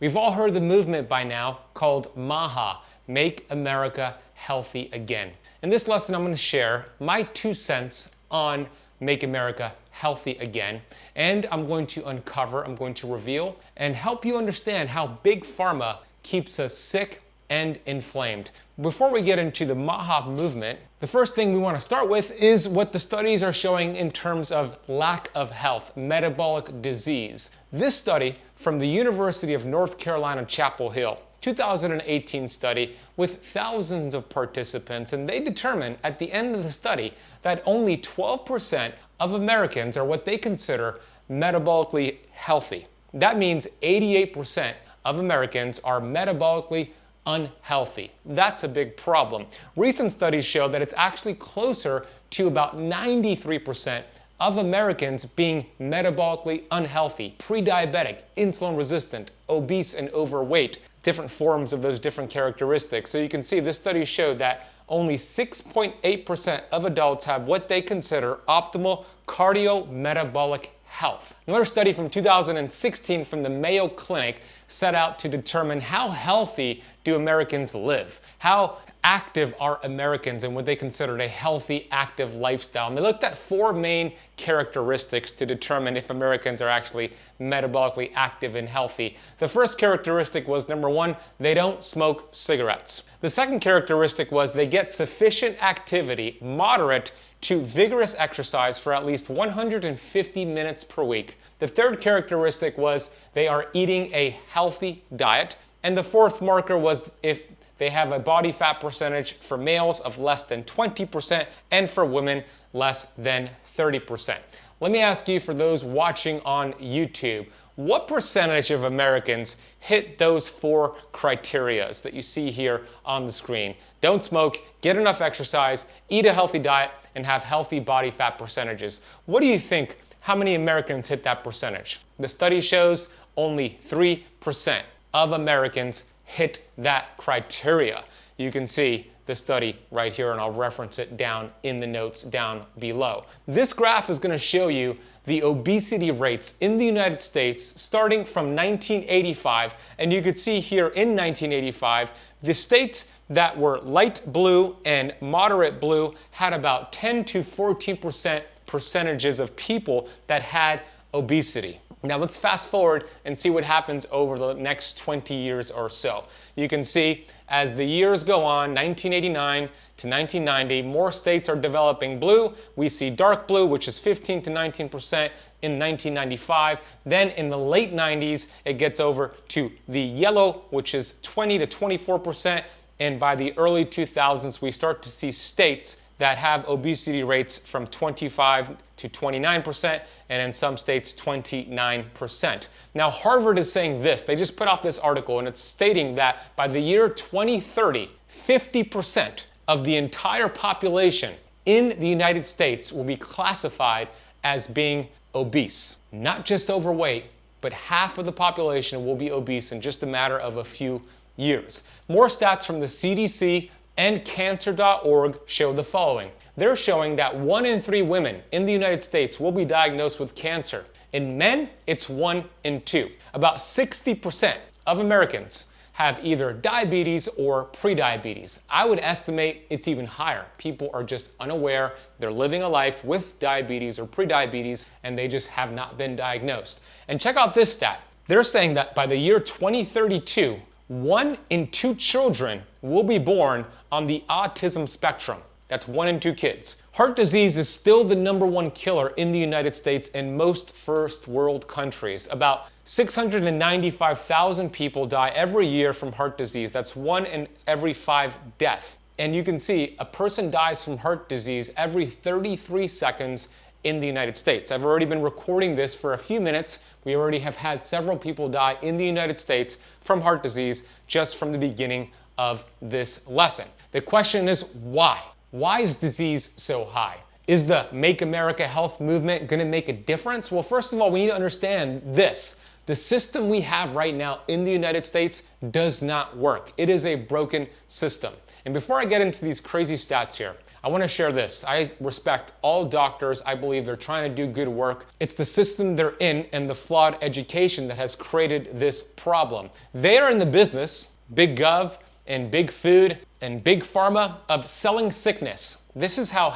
We've all heard the movement by now called MAHA, Make America Healthy Again. In this lesson, I'm going to share my 2 cents on Make America Healthy Again, and I'm going to reveal, and help you understand how Big Pharma keeps us sick and inflamed. Before we get into the MAHA movement, the first thing we want to start with is what the studies are showing in terms of lack of health, metabolic disease. This study from the University of North Carolina, Chapel Hill, 2018 study with thousands of participants, and they determined at the end of the study that only 12% of Americans are what they consider metabolically healthy. That means 88% of Americans are metabolically unhealthy. That's a big problem. Recent studies show that it's actually closer to about 93% of Americans being metabolically unhealthy, pre-diabetic, insulin resistant, obese and overweight, different forms of those different characteristics. So you can see this study showed that only 6.8% of adults have what they consider optimal cardiometabolic health. Another study from 2016 from the Mayo Clinic set out to determine how healthy do Americans live, how active are Americans and what they considered a healthy, active lifestyle. And they looked at 4 main characteristics to determine if Americans are actually metabolically active and healthy. The first characteristic was, number 1, they don't smoke cigarettes. The second characteristic was they get sufficient activity, moderate to vigorous exercise for at least 150 minutes per week. The third characteristic was they are eating a healthy diet. And the fourth marker was if they have a body fat percentage for males of less than 20% and for women less than 30%. Let me ask you, for those watching on YouTube, what percentage of Americans hit those 4 criteria that you see here on the screen? Don't smoke, get enough exercise, eat a healthy diet, and have healthy body fat percentages. What do you think, how many Americans hit that percentage? The study shows only 3% of Americans hit that criteria. You can see the study right here, and I'll reference it down in the notes down below. This graph is going to show you the obesity rates in the United States starting from 1985, and you could see here in 1985, the states that were light blue and moderate blue had about 10 to 14% percentages of people that had obesity. Now let's fast forward and see what happens over the next 20 years or so. You can see as the years go on, 1989 to 1990, more states are developing blue. We see dark blue, which is 15 to 19% in 1995. Then in the late 90s, it gets over to the yellow, which is 20 to 24%. And by the early 2000s, we start to see states that have obesity rates from 25 to 29%, and in some states 29%. Now Harvard is saying this, they just put out this article, and it's stating that by the year 2030, 50% of the entire population in the United States will be classified as being obese. Not just overweight, but half of the population will be obese in just a matter of a few years. More stats from the CDC and cancer.org show the following. They're showing that 1 in 3 women in the United States will be diagnosed with cancer. In men, it's 1 in 2. About 60% of Americans have either diabetes or prediabetes. I would estimate it's even higher. People are just unaware. They're living a life with diabetes or prediabetes, and they just have not been diagnosed. And check out this stat. They're saying that by the year 2032, 1 in 2 children will be born on the autism spectrum. That's 1 in 2 kids. Heart disease is still the #1 killer in the United States and most first world countries. About 695,000 people die every year from heart disease. That's 1 in every 5 deaths. And you can see a person dies from heart disease every 33 seconds in the United States. I've already been recording this for a few minutes. We already have had several people die in the United States from heart disease just from the beginning of this lesson. The question is why? Why is disease so high? Is the Make America Health movement going to make a difference? Well, first of all, we need to understand this. The system we have right now in the United States does not work. It is a broken system. And before I get into these crazy stats here, I want to share this. I respect all doctors. I believe they're trying to do good work. It's the system they're in and the flawed education that has created this problem. They are in the business, big gov and big food and big pharma, of selling sickness. This is how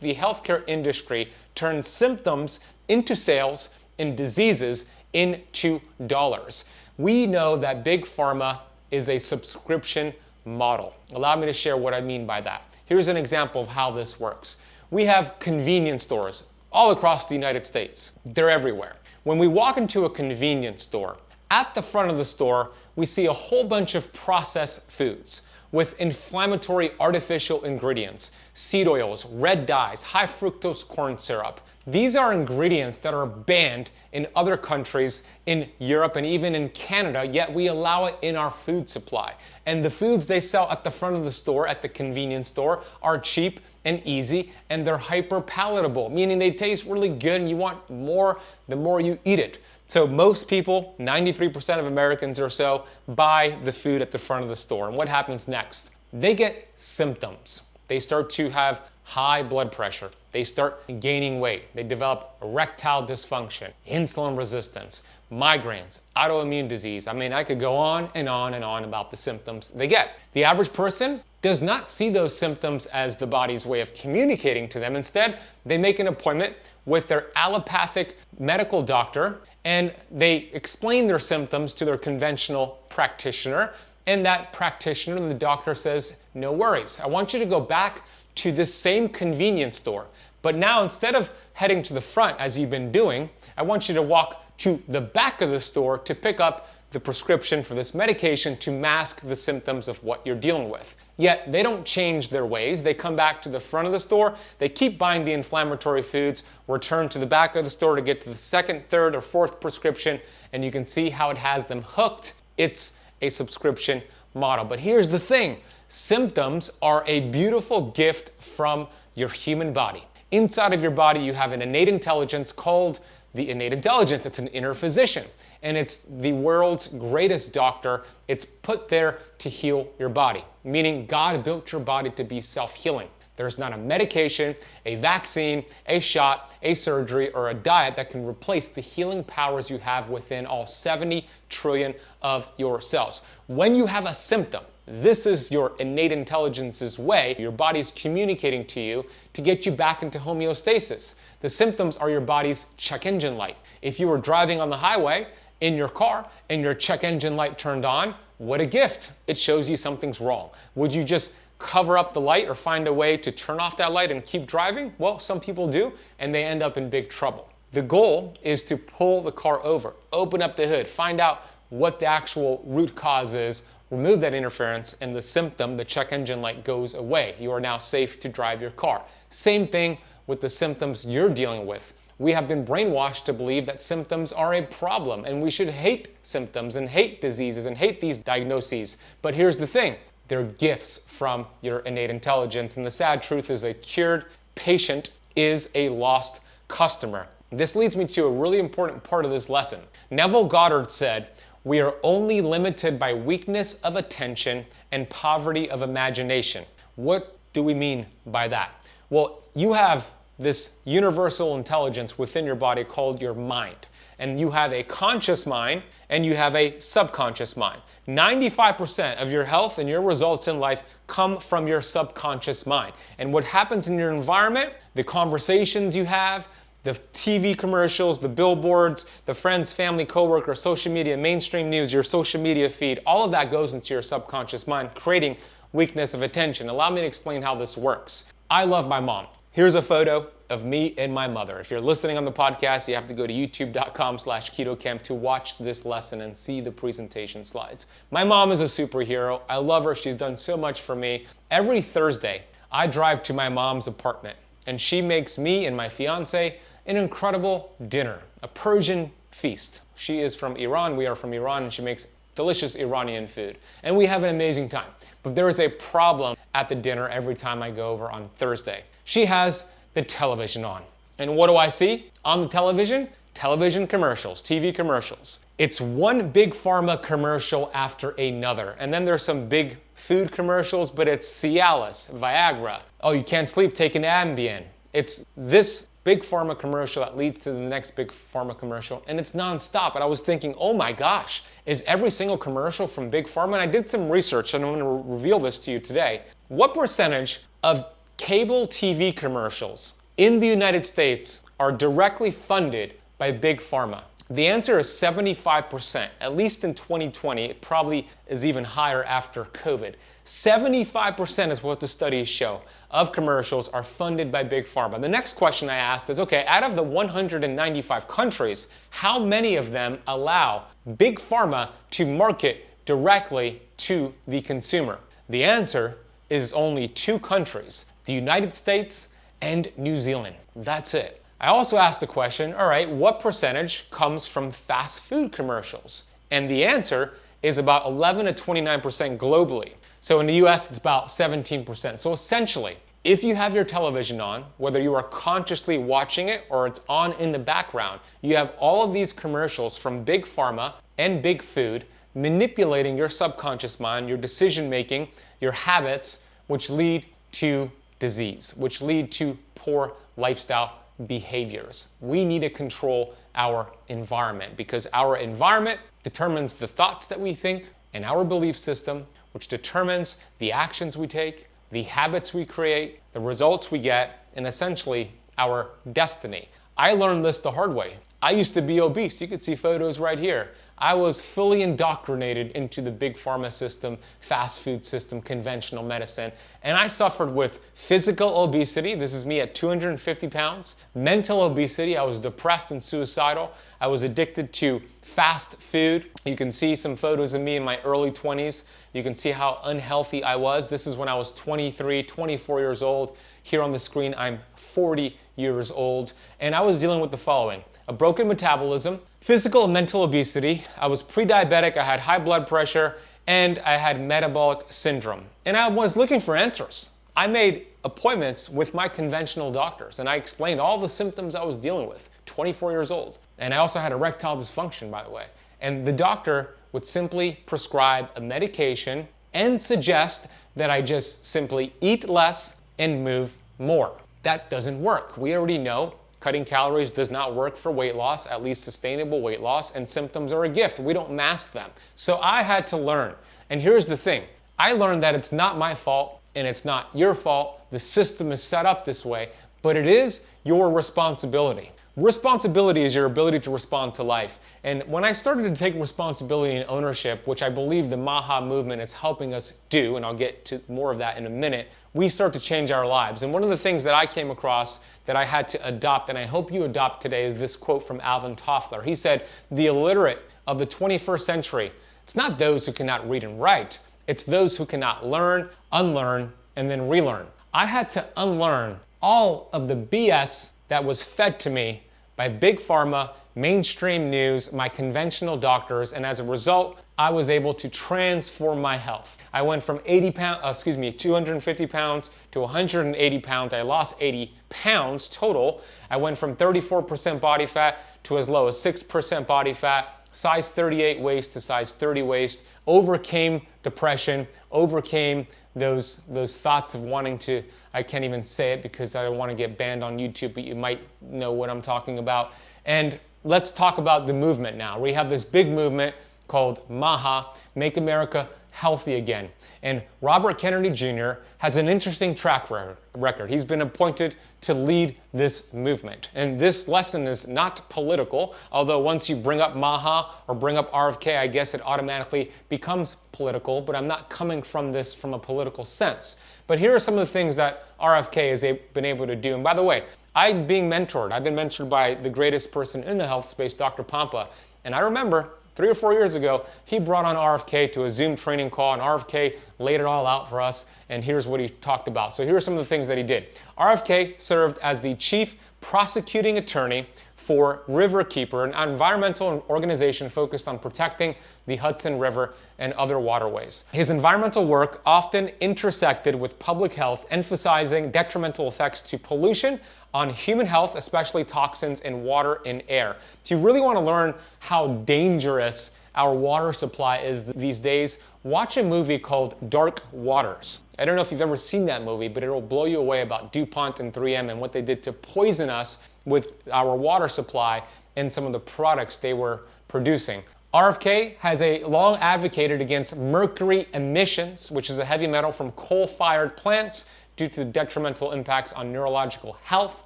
the healthcare industry turns symptoms into sales and diseases into dollars. We know that big pharma is a subscription model. Allow me to share what I mean by that. Here's an example of how this works. We have convenience stores all across the United States. They're everywhere. When we walk into a convenience store, at the front of the store, we see a whole bunch of processed foods with inflammatory artificial ingredients, seed oils, red dyes, high fructose corn syrup. These are ingredients that are banned in other countries, in Europe and even in Canada, yet we allow it in our food supply. And the foods they sell at the front of the store, at the convenience store, are cheap and easy, and they're hyper palatable, meaning they taste really good and you want more the more you eat it. So most people, 93% of Americans or so, buy the food at the front of the store. And what happens next? They get symptoms. They start to have high blood pressure. They start gaining weight. They develop erectile dysfunction, insulin resistance, migraines, autoimmune disease. I mean, I could go on and on and on about the symptoms they get. The average person does not see those symptoms as the body's way of communicating to them. Instead, they make an appointment with their allopathic medical doctor and they explain their symptoms to their conventional practitioner. And that practitioner, the doctor, says, no worries. I want you to go back to this same convenience store. But now, instead of heading to the front as you've been doing, I want you to walk to the back of the store to pick up the prescription for this medication to mask the symptoms of what you're dealing with. Yet they don't change their ways. They come back to the front of the store, they keep buying the inflammatory foods, return to the back of the store to get to the second, third, or fourth prescription, and you can see how it has them hooked. It's a subscription model. But here's the thing. Symptoms are a beautiful gift from your human body. Inside of your body, you have an innate intelligence called the innate intelligence. It's an inner physician, and it's the world's greatest doctor. It's put there to heal your body, meaning God built your body to be self-healing. There's not a medication, a vaccine, a shot, a surgery, or a diet that can replace the healing powers you have within all 70 trillion of your cells. When you have a symptom, this is your innate intelligence's way. Your body's communicating to you to get you back into homeostasis. The symptoms are your body's check engine light. If you were driving on the highway in your car and your check engine light turned on, what a gift. It shows you something's wrong. Would you just cover up the light or find a way to turn off that light and keep driving? Well, some people do, and they end up in big trouble. The goal is to pull the car over, open up the hood, find out what the actual root cause is, remove that interference, and the symptom, the check engine light, goes away. You are now safe to drive your car. Same thing with the symptoms you're dealing with. We have been brainwashed to believe that symptoms are a problem, and we should hate symptoms and hate diseases and hate these diagnoses. But here's the thing. They're gifts from your innate intelligence, and the sad truth is a cured patient is a lost customer. This leads me to a really important part of this lesson. Neville Goddard said, "We are only limited by weakness of attention and poverty of imagination." What do we mean by that? Well, you have this universal intelligence within your body called your mind. And you have a conscious mind and you have a subconscious mind. 95% of your health and your results in life come from your subconscious mind. And what happens in your environment, the conversations you have, the TV commercials, the billboards, the friends, family, coworkers, social media, mainstream news, your social media feed, all of that goes into your subconscious mind, creating weakness of attention. Allow me to explain how this works. I love my mom. Here's a photo of me and my mother. If you're listening on the podcast, you have to go to youtube.com/KetoCamp to watch this lesson and see the presentation slides. My mom is a superhero. I love her. She's done so much for me. Every Thursday, I drive to my mom's apartment, and she makes me and my fiance an incredible dinner, a Persian feast. She is from Iran, we are from Iran, and she makes delicious Iranian food. And we have an amazing time. But there is a problem at the dinner every time I go over on Thursday. She has the television on. And what do I see on the television? television commercials, TV commercials. It's one big pharma commercial after another. And then there's some big food commercials, but it's Cialis, Viagra. Oh, you can't sleep, take an Ambien. It's this big pharma commercial that leads to the next big pharma commercial, and it's nonstop. And I was thinking, oh my gosh, is every single commercial from big pharma? And I did some research, and I'm going to reveal this to you today. What percentage of cable TV commercials in the United States are directly funded by big pharma? The answer is 75%, at least in 2020. It probably is even higher after COVID. 75% is what the studies show of commercials are funded by big pharma. The next question I asked is, okay, out of the 195 countries, how many of them allow big pharma to market directly to the consumer? The answer is only 2 countries, the United States and New Zealand. That's it. I also asked the question, all right, what percentage comes from fast food commercials? And the answer is about 11 to 29% globally. So in the US, it's about 17%. So essentially, if you have your television on, whether you are consciously watching it or it's on in the background, you have all of these commercials from big pharma and big food manipulating your subconscious mind, your decision making, your habits, which lead to disease, which lead to poor lifestyle behaviors. We need to control our environment because our environment determines the thoughts that we think and our belief system, which determines the actions we take, the habits we create, the results we get, and essentially our destiny. I learned this the hard way. I used to be obese. You could see photos right here. I was fully indoctrinated into the big pharma system, fast food system, conventional medicine, and I suffered with physical obesity. This is me at 250 pounds. Mental obesity. I was depressed and suicidal. I was addicted to fast food. You can see some photos of me in my early 20s. You can see how unhealthy I was. This is when I was 23, 24 years old. Here on the screen, I'm 40 years old, and I was dealing with the following: a broken metabolism, physical and mental obesity. I was pre-diabetic, I had high blood pressure, and I had metabolic syndrome. And I was looking for answers. I made appointments with my conventional doctors, and I explained all the symptoms I was dealing with, 24 years old. And I also had erectile dysfunction, by the way. And the doctor would simply prescribe a medication and suggest that I just simply eat less and move more. That doesn't work. We already know cutting calories does not work for weight loss, at least sustainable weight loss, and symptoms are a gift. We don't mask them. So I had to learn. And here's the thing. I learned that it's not my fault and it's not your fault. The system is set up this way, but it is your responsibility. Responsibility is your ability to respond to life. And when I started to take responsibility and ownership, which I believe the 𝙎𝙎 movement is helping us do, and I'll get to more of that in a minute, we start to change our lives. And one of the things that I came across that I had to adopt, and I hope you adopt today, is this quote from Alvin Toffler. He said, "The illiterate of the 21st century, it's not those who cannot read and write, it's those who cannot learn, unlearn, and then relearn." I had to unlearn all of the BS that was fed to me by big pharma, mainstream news, my conventional doctors, and as a result, I was able to transform my health. I went from 250 pounds to 180 pounds. I lost 80 pounds total. I went from 34% body fat to as low as 6% body fat, size 38 waist to size 30 waist, overcame depression, overcame those thoughts of wanting to, I can't even say it because I don't want to get banned on YouTube, but you might know what I'm talking about. And let's talk about the movement now. We have this big movement called 𝙎𝙎, Make America Healthy Again. And Robert Kennedy Jr. has an interesting track record. He's been appointed to lead this movement. And this lesson is not political, although once you bring up 𝙎𝙎 or bring up RFK, I guess it automatically becomes political, but I'm not coming from this from a political sense. But here are some of the things that RFK has been able to do. And by the way, I'm being mentored. I've been mentored by the greatest person in the health space, Dr. Pompa. And I remember 3 or 4 years ago, he brought on RFK to a Zoom training call, and RFK laid it all out for us, and here's what he talked about. So here are some of the things that he did. RFK served as the chief prosecuting attorney for Riverkeeper, an environmental organization focused on protecting the Hudson River and other waterways. His environmental work often intersected with public health, emphasizing detrimental effects to pollution on human health, especially toxins in water and air. If you really want to learn how dangerous our water supply is these days, watch a movie called Dark Waters. I don't know if you've ever seen that movie, but it'll blow you away about DuPont and 3M and what they did to poison us with our water supply and some of the products they were producing. RFK has long advocated against mercury emissions, which is a heavy metal from coal-fired plants, due to the detrimental impacts on neurological health.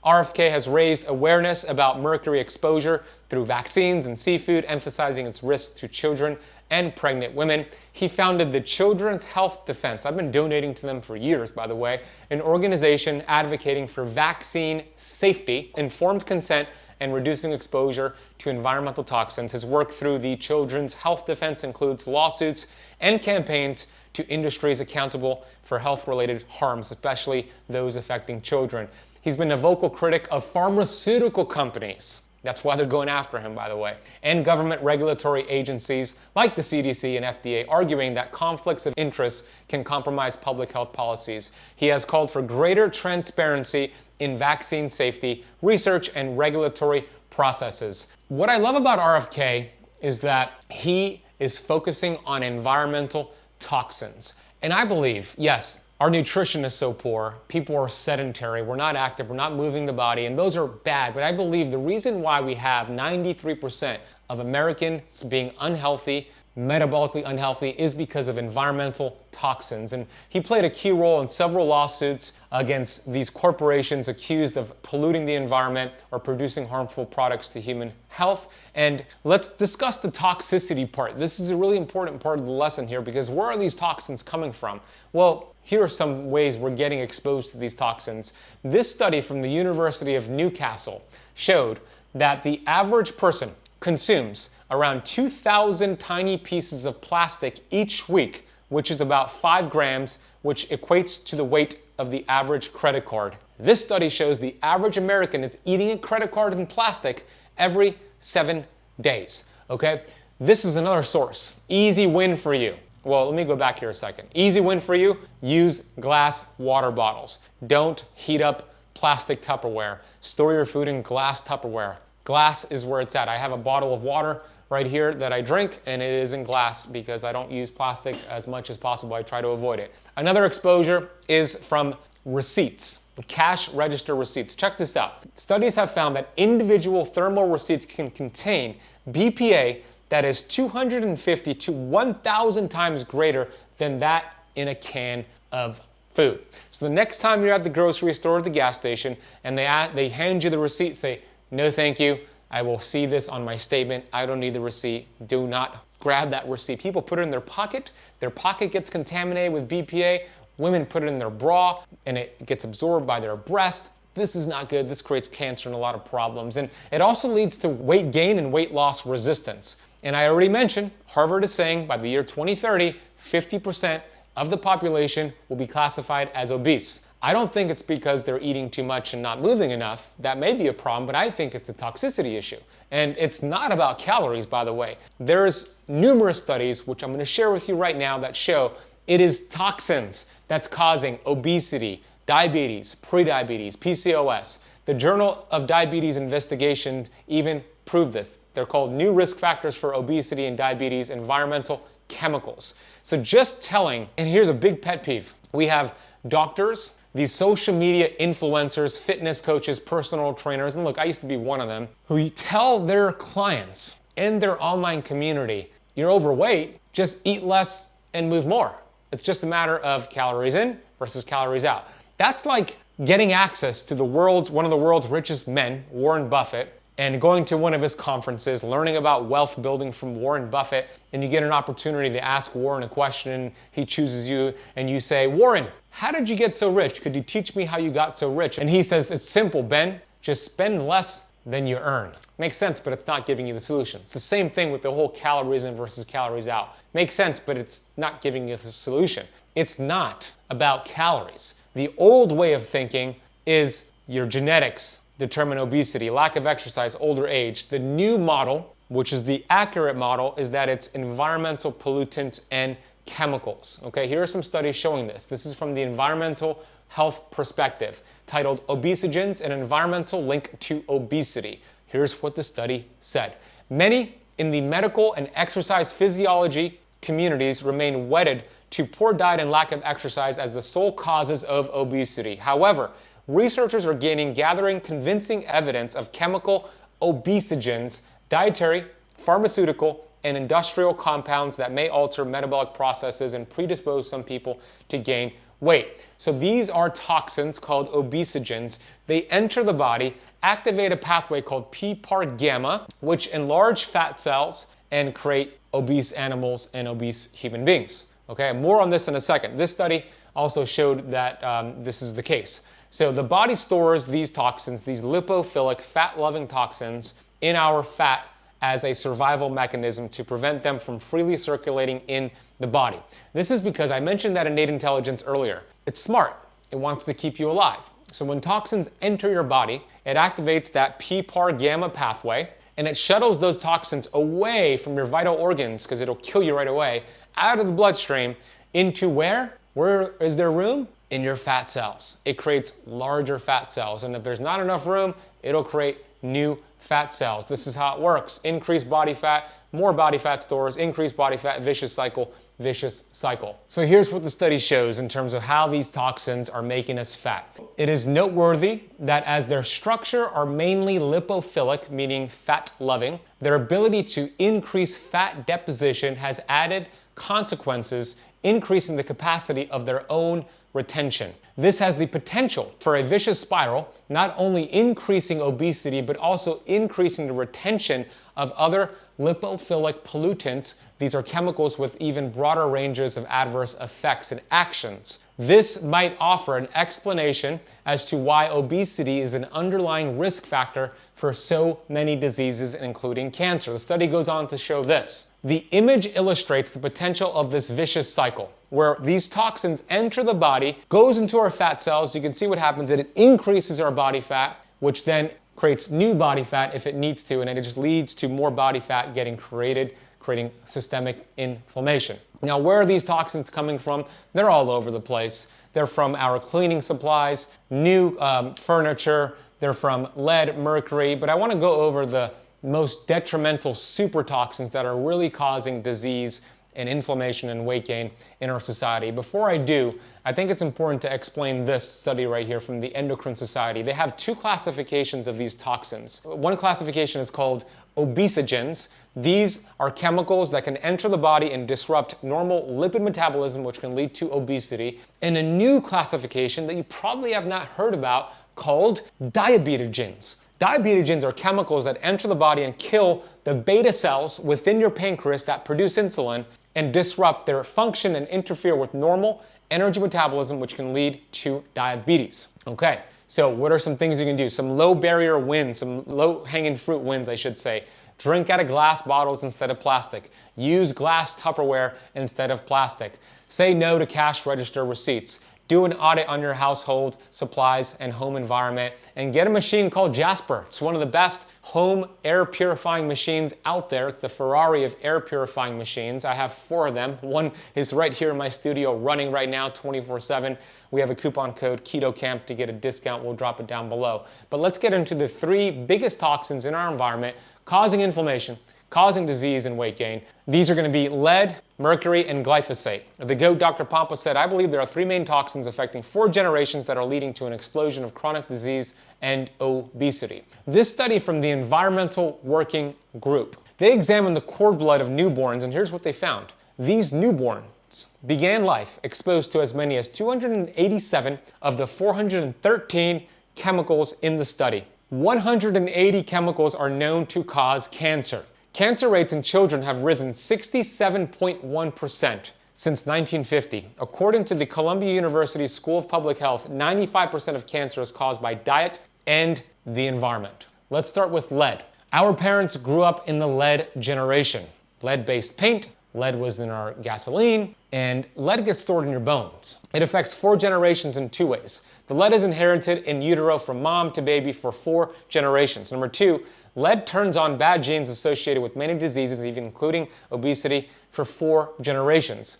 RFK has raised awareness about mercury exposure through vaccines and seafood, emphasizing its risks to children and pregnant women. He founded the Children's Health Defense. I've been donating to them for years, by the way, an organization advocating for vaccine safety, informed consent, and reducing exposure to environmental toxins. His work through the Children's Health Defense includes lawsuits and campaigns to industries accountable for health-related harms, especially those affecting children. He's been a vocal critic of pharmaceutical companies. That's why they're going after him, by the way, and government regulatory agencies like the CDC and FDA, arguing that conflicts of interest can compromise public health policies. He has called for greater transparency in vaccine safety, research, and regulatory processes. What I love about RFK is that he is focusing on environmental toxins. And I believe, yes, our nutrition is so poor, people are sedentary, we're not active, we're not moving the body, and those are bad. But I believe the reason why we have 93% of Americans being unhealthy, metabolically unhealthy, is because of environmental toxins. And he played a key role in several lawsuits against these corporations accused of polluting the environment or producing harmful products to human health. And let's discuss the toxicity part. This is a really important part of the lesson here, because where are these toxins coming from? Well, here are some ways we're getting exposed to these toxins. This study from the University of Newcastle showed that the average person consumes around 2,000 tiny pieces of plastic each week, which is about 5 grams, which equates to the weight of the average credit card. This study shows the average American is eating a credit card in plastic every 7 days, okay? This is another source. Easy win for you. Well, let me go back here a second. Easy win for you, use glass water bottles. Don't heat up plastic Tupperware. Store your food in glass Tupperware. Glass is where it's at. I have a bottle of water right here that I drink, and it is in glass because I don't use plastic as much as possible. I try to avoid it. Another exposure is from receipts, cash register receipts. Check this out. Studies have found that individual thermal receipts can contain BPA that is 250 to 1,000 times greater than that in a can of food. So the next time you're at the grocery store or the gas station and they hand you the receipt, say, "No, thank you. I will see this on my statement. I don't need the receipt." Do not grab that receipt. People put it in their pocket. Their pocket gets contaminated with BPA. Women put it in their bra and it gets absorbed by their breast. This is not good. This creates cancer and a lot of problems. And it also leads to weight gain and weight loss resistance. And I already mentioned, Harvard is saying by the year 2030, 50% of the population will be classified as obese. I don't think it's because they're eating too much and not moving enough. That may be a problem, but I think it's a toxicity issue. And it's not about calories, by the way. There's numerous studies, which I'm going to share with you right now, that show it is toxins that's causing obesity, diabetes, prediabetes, PCOS. The Journal of Diabetes Investigation even proved this. They're called New Risk Factors for Obesity and Diabetes, Environmental Chemicals. So just telling, and here's a big pet peeve. We have doctors, these social media influencers, fitness coaches, personal trainers, and look, I used to be one of them, who tell their clients in their online community, you're overweight, just eat less and move more. It's just a matter of calories in versus calories out. That's like getting access to one of the world's richest men, Warren Buffett, and going to one of his conferences, learning about wealth building from Warren Buffett, and you get an opportunity to ask Warren a question, he chooses you, and you say, "Warren, how did you get so rich? Could you teach me how you got so rich?" And he says, "It's simple, Ben. Just spend less than you earn." Makes sense, but it's not giving you the solution. It's the same thing with the whole calories in versus calories out. Makes sense, but it's not giving you the solution. It's not about calories. The old way of thinking is your genetics, determine obesity, lack of exercise, older age. The new model, which is the accurate model, is that it's environmental pollutants and chemicals. Okay, here are some studies showing this. This is from the Environmental Health Perspective, titled Obesogens, an Environmental Link to Obesity. Here's what the study said. Many in the medical and exercise physiology communities remain wedded to poor diet and lack of exercise as the sole causes of obesity. However, researchers are gathering convincing evidence of chemical obesogens, dietary, pharmaceutical, and industrial compounds that may alter metabolic processes and predispose some people to gain weight. So these are toxins called obesogens. They enter the body, activate a pathway called 𝙃-PAR-gamma, which enlarge fat cells and create obese animals and obese human beings. Okay, more on this in a second. This study also showed that this is the case. So the body stores these toxins, these lipophilic, fat-loving toxins, in our fat as a survival mechanism to prevent them from freely circulating in the body. This is because I mentioned that innate intelligence earlier. It's smart. It wants to keep you alive. So when toxins enter your body, it activates that 𝙃-PAR-gamma pathway, and it shuttles those toxins away from your vital organs, because it'll kill you right away, out of the bloodstream into where? Where is there room? In your fat cells. It creates larger fat cells, and if there's not enough room, it'll create new fat cells. This is how it works. Increased body fat, more body fat stores, increased body fat, vicious cycle, vicious cycle. So here's what the study shows in terms of how these toxins are making us fat. It is noteworthy that as their structure are mainly lipophilic, meaning fat-loving, their ability to increase fat deposition has added consequences, increasing the capacity of their own retention. This has the potential for a vicious spiral, not only increasing obesity, but also increasing the retention of other lipophilic pollutants. These are chemicals with even broader ranges of adverse effects and actions. This might offer an explanation as to why obesity is an underlying risk factor for so many diseases, including cancer. The study goes on to show this. The image illustrates the potential of this vicious cycle, where these toxins enter the body, goes into our fat cells. You can see what happens, that it increases our body fat, which then creates new body fat if it needs to, and it just leads to more body fat getting created, creating systemic inflammation. Now, where are these toxins coming from? They're all over the place. They're from our cleaning supplies, new furniture, they're from lead, mercury, but I want to go over the most detrimental super toxins that are really causing disease and inflammation and weight gain in our society. Before I do, I think it's important to explain this study right here from the Endocrine Society. They have two classifications of these toxins. One classification is called obesogens. These are chemicals that can enter the body and disrupt normal lipid metabolism, which can lead to obesity. And a new classification that you probably have not heard about called diabetogens. Diabetogens are chemicals that enter the body and kill the beta cells within your pancreas that produce insulin and disrupt their function and interfere with normal energy metabolism, which can lead to diabetes. Okay, so what are some things you can do? Some low barrier wins, some low hanging fruit wins, I should say. Drink out of glass bottles instead of plastic. Use glass Tupperware instead of plastic. Say no to cash register receipts. Do an audit on your household supplies and home environment, and get a machine called Jasper. It's one of the best home air purifying machines out there. It's the Ferrari of air purifying machines. I have 4 of them. One is right here in my studio running right now 24/7. We have a coupon code KETOCAMP to get a discount. We'll drop it down below. But let's get into the 3 biggest toxins in our environment causing inflammation, causing disease and weight gain. These are going to be lead, mercury, and glyphosate. The GOAT Dr. Pompa said, I believe there are 3 main toxins affecting 4 generations that are leading to an explosion of chronic disease and obesity. This study from the Environmental Working Group, they examined the cord blood of newborns, and here's what they found. These newborns began life exposed to as many as 287 of the 413 chemicals in the study. 180 chemicals are known to cause cancer. Cancer rates in children have risen 67.1% since 1950. According to the Columbia University School of Public Health, 95% of cancer is caused by diet and the environment. Let's start with lead. Our parents grew up in the lead generation. Lead-based paint, Lead was in our gasoline, and lead gets stored in your bones. It affects 4 generations in 2 ways. The lead is inherited in utero from mom to baby for 4 generations. Number 2, lead turns on bad genes associated with many diseases, even including obesity, for 4 generations.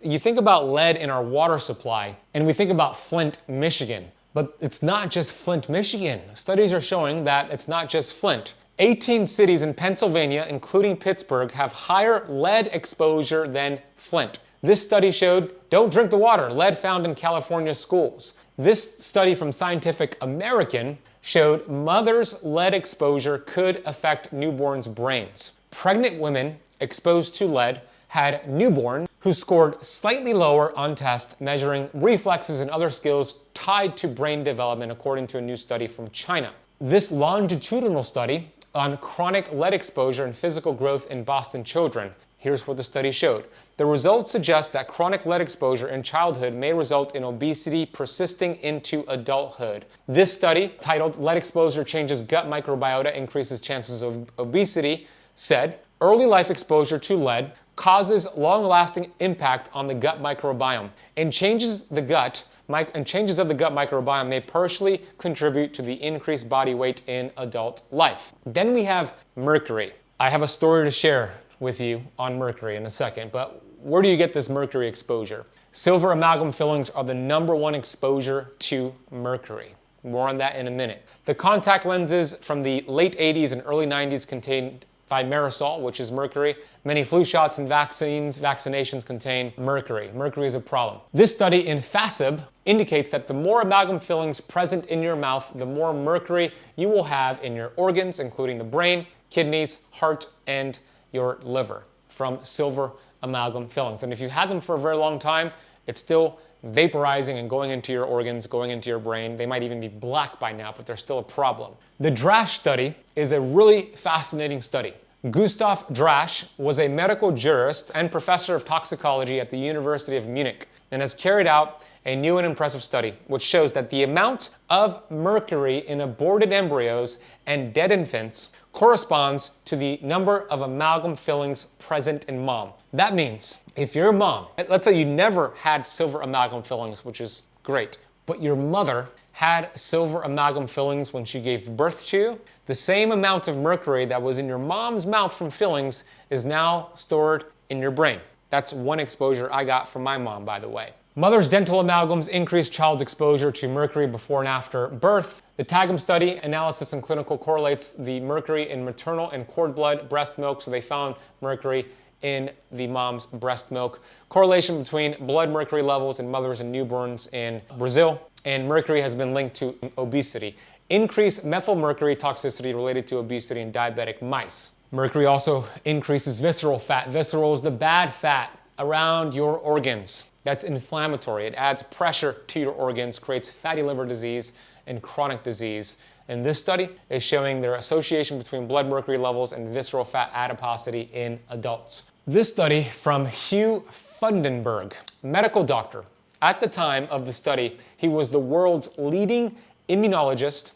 You think about lead in our water supply, and we think about Flint, Michigan. But it's not just Flint, Michigan. Studies are showing that it's not just Flint. 18 cities in Pennsylvania, including Pittsburgh, have higher lead exposure than Flint. This study showed, don't drink the water, lead found in California schools. This study from Scientific American showed mothers' lead exposure could affect newborns' brains. Pregnant women exposed to lead had newborns who scored slightly lower on tests measuring reflexes and other skills tied to brain development, according to a new study from China. This longitudinal study on chronic lead exposure and physical growth in Boston children. Here's what the study showed. The results suggest that chronic lead exposure in childhood may result in obesity persisting into adulthood. This study, titled "Lead Exposure Changes Gut Microbiota, Increases Chances of Obesity," said early life exposure to lead causes long-lasting impact on the gut microbiome, and changes of the gut microbiome may partially contribute to the increased body weight in adult life. Then we have mercury. I have a story to share with you on mercury in a second, but where do you get this mercury exposure? Silver amalgam fillings are the #1 exposure to mercury. More on that in a minute. The contact lenses from the late 80s and early 90s contained thimerosal, which is mercury. Many flu shots and vaccinations contain mercury. Mercury is a problem. This study in FASB indicates that the more amalgam fillings present in your mouth, the more mercury you will have in your organs, including the brain, kidneys, heart, and your liver, from silver amalgam fillings. And if you had them for a very long time, it's still vaporizing and going into your organs, going into your brain. They might even be black by now, but they're still a problem. The 𝙕₊ study is a really fascinating study. Gustav 𝙕₊ was a medical jurist and professor of toxicology at the University of Munich, and has carried out a new and impressive study which shows that the amount of mercury in aborted embryos and dead infants corresponds to the number of amalgam fillings present in mom. That means if your mom, let's say you never had silver amalgam fillings, which is great, but your mother had silver amalgam fillings when she gave birth to you, the same amount of mercury that was in your mom's mouth from fillings is now stored in your brain. That's one exposure I got from my mom, by the way. Mother's dental amalgams increase child's exposure to mercury before and after birth. The TAGM study analysis and clinical correlates the mercury in maternal and cord blood breast milk, so they found mercury in the mom's breast milk. Correlation between blood mercury levels in mothers and newborns in Brazil, and mercury has been linked to obesity. Increased methylmercury toxicity related to obesity in diabetic mice. Mercury also increases visceral fat. Visceral is the bad fat around your organs. That's inflammatory. It adds pressure to your organs, creates fatty liver disease and chronic disease. And this study is showing their association between blood mercury levels and visceral fat adiposity in adults. This study from Hugh Fundenberg, medical doctor. At the time of the study, he was the world's leading immunologist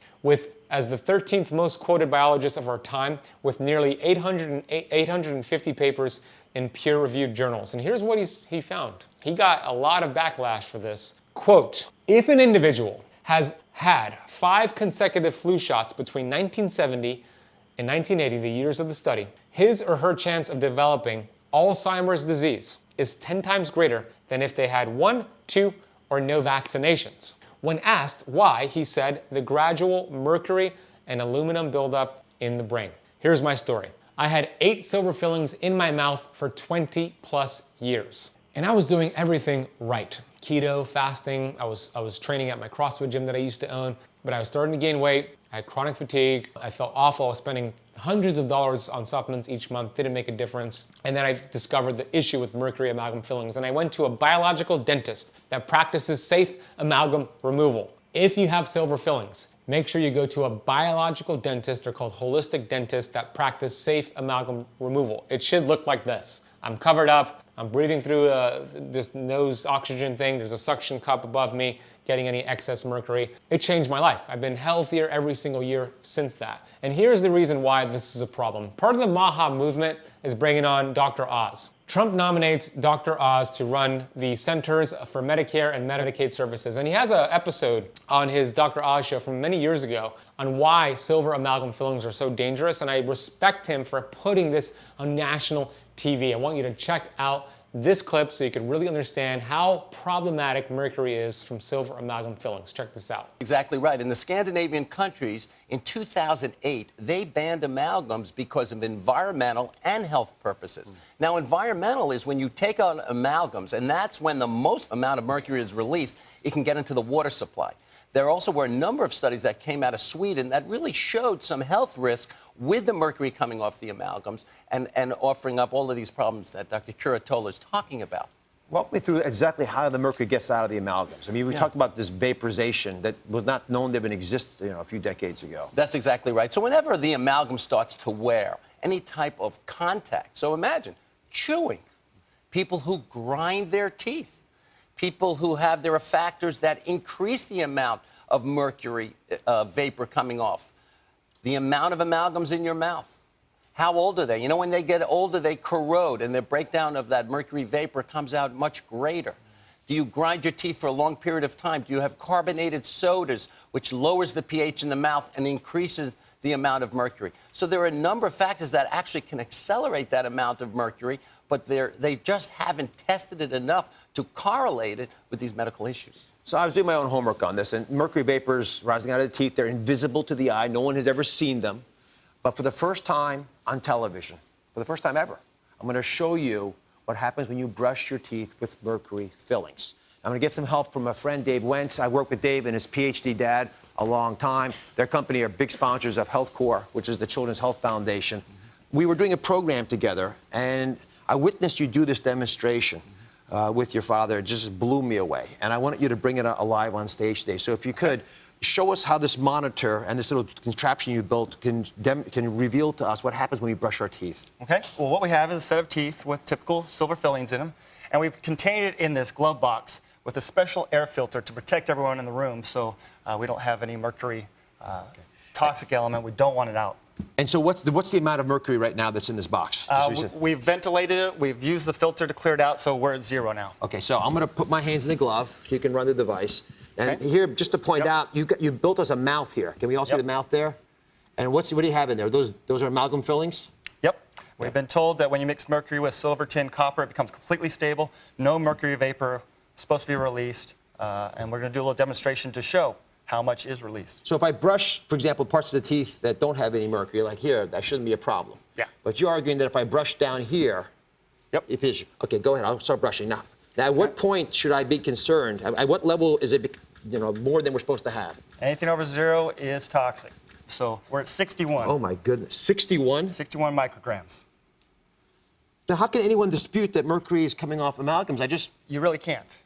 as the 13th most quoted biologist of our time, with nearly 850 papers in peer-reviewed journals. And here's what he found. He got a lot of backlash for this. Quote, if an individual has had 5 consecutive flu shots between 1970 and 1980, the years of the study, his or her chance of developing Alzheimer's disease is 10 times greater than if they had 1, 2, or no vaccinations. When asked why, he said the gradual mercury and aluminum buildup in the brain. Here's my story. I had 8 silver fillings in my mouth for 20 plus years. And I was doing everything right. Keto, fasting, I was training at my CrossFit gym that I used to own, but I was starting to gain weight. I had chronic fatigue. I felt awful. I was spending hundreds of dollars on supplements each month, didn't make a difference. And then I discovered the issue with mercury amalgam fillings, and I went to a biological dentist that practices safe amalgam removal. If you have silver fillings, make sure you go to a biological dentist. They're called holistic dentists that practice safe amalgam removal. It should look like this. I'm covered up, I'm breathing through this nose oxygen thing. There's a suction cup above me, getting any excess mercury. It changed my life. I've been healthier every single year since that. And here's the reason why this is a problem. Part of the 𝙎𝙎 movement is bringing on Dr. Oz. Trump nominates Dr. Oz to run the Centers for Medicare and Medicaid Services. And he has an episode on his Dr. Oz show from many years ago on why silver amalgam fillings are so dangerous. And I respect him for putting this on national TV. I want you to check out this clip so you can really understand how problematic mercury is from silver amalgam fillings. Check this out. Exactly right. In the Scandinavian countries, in 2008, they banned amalgams because of environmental and health purposes. Now, environmental is when you take out amalgams, and that's when the most amount of mercury is released, it can get into the water supply. There also were a number of studies that came out of Sweden that really showed some health risk with the mercury coming off the amalgams and offering up all of these problems that Dr. 𝙎𝙬𝙍𝑚 is talking about. Walk me through exactly how the mercury gets out of the amalgams. I mean, we talked about this vaporization that was not known to even exist, a few decades ago. That's exactly right. So whenever the amalgam starts to wear, any type of contact, so imagine chewing, people who grind their teeth, people who have there are factors that increase the amount of mercury vapor coming off, the amount of amalgams in your mouth. How old are they? When they get older, they corrode, and the breakdown of that mercury vapor comes out much greater. Do you grind your teeth for a long period of time? Do you have carbonated sodas, which lowers the pH in the mouth and increases the amount of mercury? So there are a number of factors that actually can accelerate that amount of mercury, but they just haven't tested it enough to correlate it with these medical issues. So I was doing my own homework on this, and mercury vapors rising out of the teeth, they're invisible to the eye. No one has ever seen them. But for the first time on television, for the first time ever, I'm going to show you what happens when you brush your teeth with mercury fillings. I'm going to get some help from my friend Dave Wentz. I worked with Dave and his PhD dad a long time. Their company are big sponsors of HealthCore, which is the Children's Health Foundation. We were doing a program together, and I witnessed you do this demonstration with your father. It just blew me away. And I wanted you to bring it alive on stage today. So if you could, show us how this monitor and this little contraption you built can reveal to us what happens when we brush our teeth. Okay. Well, what we have is a set of teeth with typical silver fillings in them. And we've contained it in this glove box with a special air filter to protect everyone in the room so we don't have any mercury toxic element. We don't want it out. And so what's the amount of mercury right now that's in this box? We've ventilated it. We've used the filter to clear it out, so we're at 0 now. Okay, so I'm going to put my hands in the glove so you can run the device. And Okay. here, just to point out, you built us a mouth here. Can we all see the mouth there? And what do you have in there? Those are amalgam fillings? Yep. We've been told that when you mix mercury with silver, tin, copper, it becomes completely stable. No mercury vapor supposed to be released. And we're going to do a little demonstration to show how much is released. So if I brush, for example, parts of the teeth that don't have any mercury, like here, that shouldn't be a problem. Yeah. But you're arguing that if I brush down here, it is. Okay, go ahead. I'll start brushing now. Now, at what point should I be concerned? At what level is it, more than we're supposed to have? Anything over 0 is toxic. So we're at 61. Oh my goodness, 61? 61 micrograms. Now, how can anyone dispute that mercury is coming off amalgams? You really can't.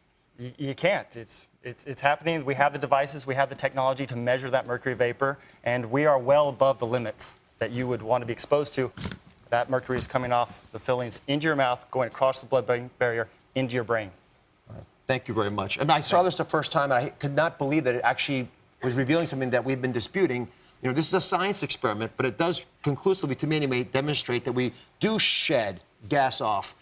You can't. It's happening. We have the devices, we have the technology to measure that mercury vapor, and we are well above the limits that you would want to be exposed to. That mercury is coming off the fillings into your mouth, going across the blood-brain barrier into your brain. Thank you very much. And I saw this the first time, and I could not believe that it actually was revealing something that we've been disputing. This is a science experiment, but it does conclusively, to me anyway, demonstrate that we do shed gas off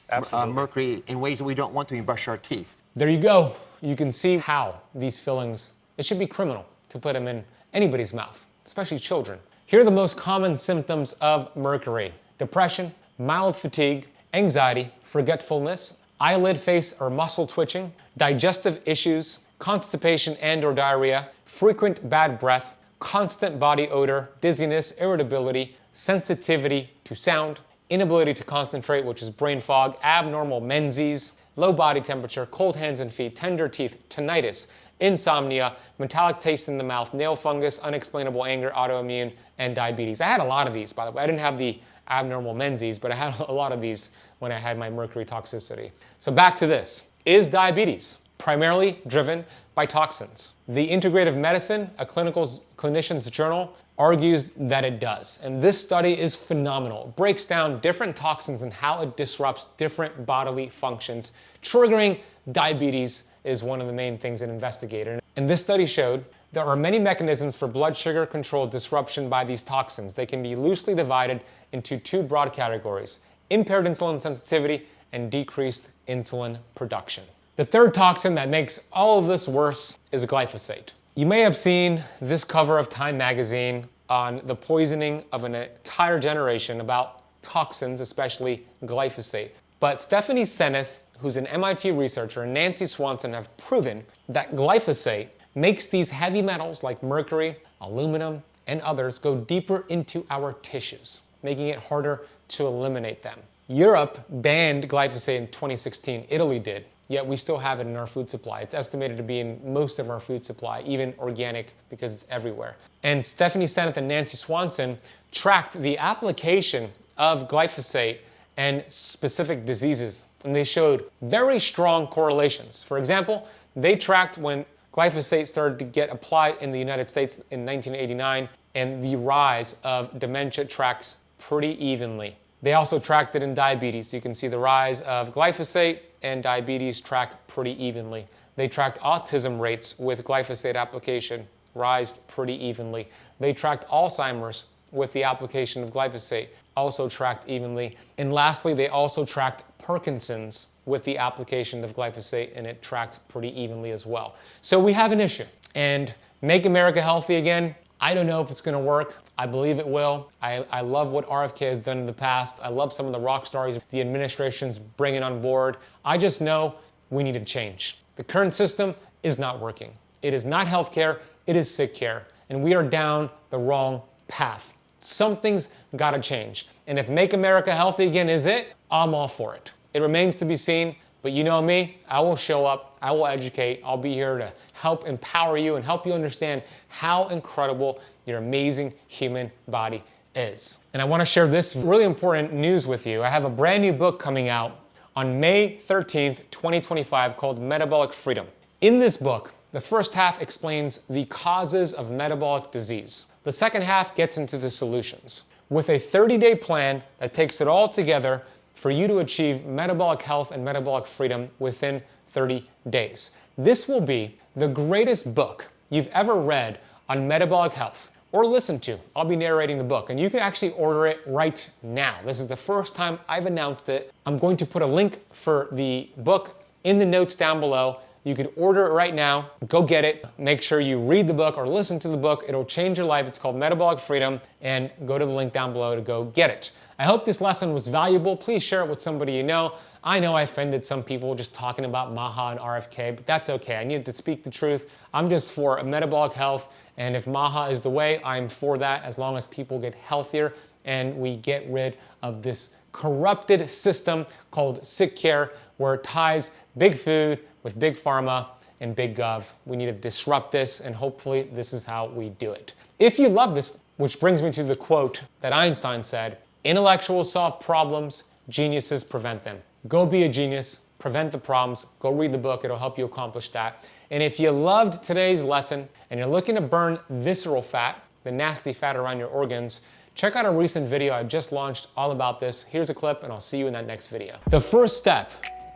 mercury in ways that we don't want to when we brush our teeth. There you go. You can see how these fillings, it should be criminal to put them in anybody's mouth, especially children. Here are the most common symptoms of mercury: depression, mild fatigue, anxiety, forgetfulness, eyelid, face, or muscle twitching, digestive issues, constipation and/or diarrhea, frequent bad breath, constant body odor, dizziness, irritability, sensitivity to sound, inability to concentrate, which is brain fog, abnormal menses, low body temperature, cold hands and feet, tender teeth, tinnitus, insomnia, metallic taste in the mouth, nail fungus, unexplainable anger, autoimmune, and diabetes. I had a lot of these, by the way. I didn't have the abnormal menses, but I had a lot of these when I had my mercury toxicity. So back to this. Is diabetes primarily driven by toxins. The Integrative Medicine, a clinician's journal, argues that it does. And this study is phenomenal. It breaks down different toxins and how it disrupts different bodily functions. Triggering diabetes is one of the main things it investigated. And this study showed there are many mechanisms for blood sugar control disruption by these toxins. They can be loosely divided into two broad categories: impaired insulin sensitivity and decreased insulin production. The third toxin that makes all of this worse is glyphosate. You may have seen this cover of Time magazine on the poisoning of an entire generation about toxins, especially glyphosate. But Stephanie Seneff, who's an MIT researcher, and Nancy Swanson have proven that glyphosate makes these heavy metals like mercury, aluminum, and others go deeper into our tissues, making it harder to eliminate them. Europe banned glyphosate in 2016, Italy did, yet we still have it in our food supply. It's estimated to be in most of our food supply, even organic, because it's everywhere. And Stephanie Seneff and Nancy Swanson tracked the application of glyphosate and specific diseases, and they showed very strong correlations. For example, they tracked when glyphosate started to get applied in the United States in 1989, and the rise of dementia tracks pretty evenly. They also tracked it in diabetes. You can see the rise of glyphosate and diabetes track pretty evenly. They tracked autism rates with glyphosate application, rise pretty evenly. They tracked Alzheimer's with the application of glyphosate, also tracked evenly. And lastly, they also tracked Parkinson's with the application of glyphosate, and it tracked pretty evenly as well. So we have an issue. And Make America Healthy Again, I don't know if it's gonna work. I believe it will. I love what RFK has done in the past. I love some of the rock stars the administration's bringing on board. I just know we need to change. The current system is not working. It is not healthcare, it is sick care. And we are down the wrong path. Something's gotta change. And if Make America Healthy Again is it, I'm all for it. It remains to be seen, but you know me, I will show up, I will educate, I'll be here to help empower you and help you understand how incredible your amazing human body is. And I wanna share this really important news with you. I have a brand new book coming out on May 13th, 2025 called Metabolic Freedom. In this book, the first half explains the causes of metabolic disease. The second half gets into the solutions with a 30-day plan that takes it all together for you to achieve metabolic health and metabolic freedom within 30 days. This will be the greatest book you've ever read on metabolic health or listened to. I'll be narrating the book, and you can actually order it right now. This is the first time I've announced it. I'm going to put a link for the book in the notes down below. You can order it right now. Go get it. Make sure you read the book or listen to the book. It'll change your life. It's called Metabolic Freedom, and go to the link down below to go get it. I hope this lesson was valuable. Please share it with somebody you know. I know I offended some people just talking about MAHA and RFK, but that's okay. I needed to speak the truth. I'm just for a metabolic health, and if MAHA is the way, I'm for that as long as people get healthier and we get rid of this corrupted system called sick care, where it ties big food with big pharma and big gov. We need to disrupt this, and hopefully this is how we do it. If you love this, which brings me to the quote that Einstein said, "Intellectuals solve problems, geniuses prevent them." Go be a genius, prevent the problems, go read the book, it'll help you accomplish that. And if you loved today's lesson and you're looking to burn visceral fat, the nasty fat around your organs, check out a recent video I just launched all about this. Here's a clip, and I'll see you in that next video. The first step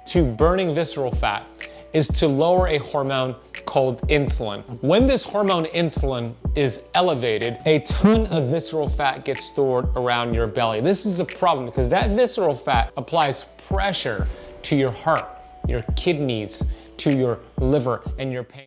to burning visceral fat is to lower a hormone called insulin. When this hormone insulin is elevated, a ton of visceral fat gets stored around your belly. This is a problem because that visceral fat applies pressure to your heart, your kidneys, to your liver, and your pancreas.